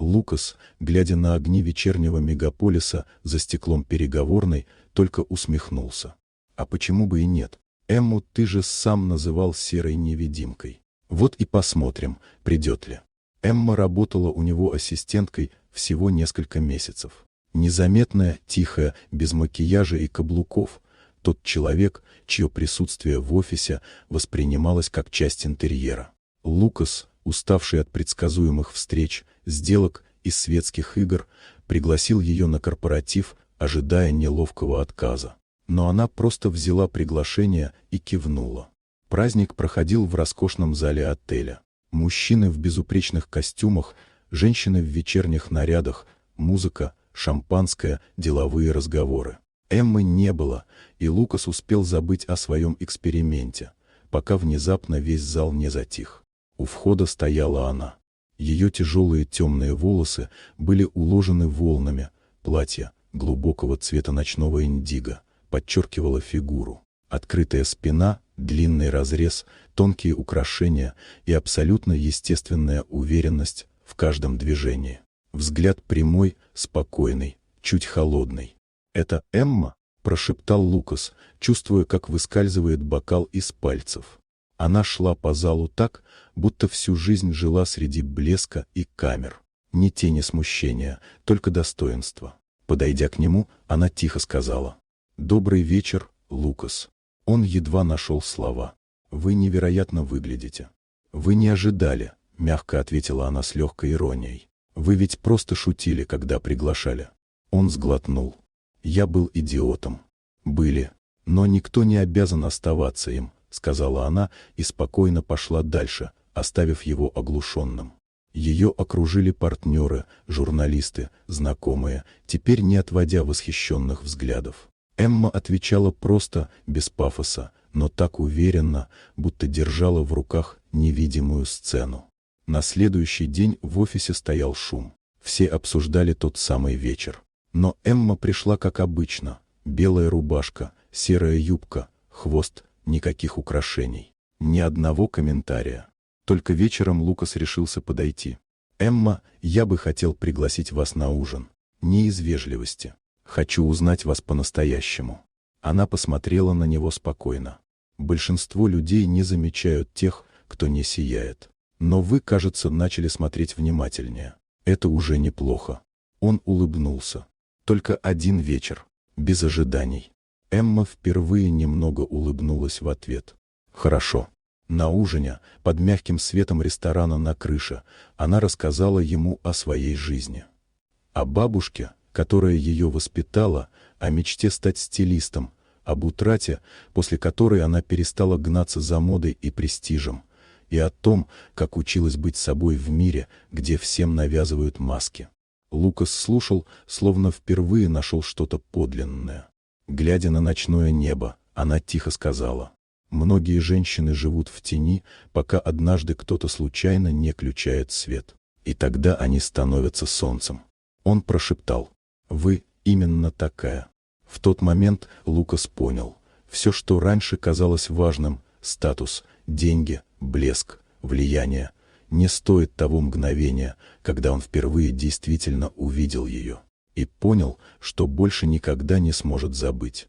Лукас, глядя на огни вечернего мегаполиса за стеклом переговорной, только усмехнулся. А почему бы и нет? Эмму ты же сам называл серой невидимкой. Вот и посмотрим, придет ли. Эмма работала у него ассистенткой всего несколько месяцев. Незаметная, тихая, без макияжа и каблуков. Тот человек, чье присутствие в офисе воспринималось как часть интерьера. Лукас, уставший от предсказуемых встреч, сделок и светских игр, пригласил ее на корпоратив, ожидая неловкого отказа. Но она просто взяла приглашение и кивнула. Праздник проходил в роскошном зале отеля. Мужчины в безупречных костюмах, женщины в вечерних нарядах, музыка, шампанское, деловые разговоры. Эммы не было, и Лукас успел забыть о своем эксперименте, пока внезапно весь зал не затих. У входа стояла она. Ее тяжелые темные волосы были уложены волнами, платье глубокого цвета ночного индиго подчеркивало фигуру. Открытая спина, длинный разрез, тонкие украшения и абсолютно естественная уверенность в каждом движении. Взгляд прямой, спокойный, чуть холодный. «Это Эмма?» – прошептал Лукас, чувствуя, как выскальзывает бокал из пальцев. Она шла по залу так, будто всю жизнь жила среди блеска и камер. Ни тени смущения, только достоинство. Подойдя к нему, она тихо сказала: «Добрый вечер, Лукас». Он едва нашел слова. «Вы невероятно выглядите». «Вы не ожидали», — мягко ответила она с легкой иронией. «Вы ведь просто шутили, когда приглашали». Он сглотнул. «Я был идиотом». «Были. Но никто не обязан оставаться им», — сказала она и спокойно пошла дальше, оставив его оглушенным. Ее окружили партнеры, журналисты, знакомые, теперь не отводя восхищенных взглядов. Эмма отвечала просто, без пафоса, но так уверенно, будто держала в руках невидимую сцену. На следующий день в офисе стоял шум. Все обсуждали тот самый вечер. Но Эмма пришла как обычно. Белая рубашка, серая юбка, хвост, никаких украшений. Ни одного комментария. Только вечером Лукас решился подойти. «Эмма, я бы хотел пригласить вас на ужин. Не из вежливости. Хочу узнать вас по-настоящему». Она посмотрела на него спокойно. «Большинство людей не замечают тех, кто не сияет. Но вы, кажется, начали смотреть внимательнее. Это уже неплохо». Он улыбнулся. Только один вечер, без ожиданий. Эмма впервые немного улыбнулась в ответ. «Хорошо». На ужине, под мягким светом ресторана на крыше, она рассказала ему о своей жизни. О бабушке, которая ее воспитала, о мечте стать стилистом, об утрате, после которой она перестала гнаться за модой и престижем, и о том, как училась быть собой в мире, где всем навязывают маски. Лукас слушал, словно впервые нашел что-то подлинное. Глядя на ночное небо, она тихо сказала: «Многие женщины живут в тени, пока однажды кто-то случайно не включает свет. И тогда они становятся солнцем». Он прошептал: «Вы именно такая». В тот момент Лукас понял, все, что раньше казалось важным — статус, деньги, блеск, влияние — не стоит того мгновения, когда он впервые действительно увидел ее. И понял, что больше никогда не сможет забыть.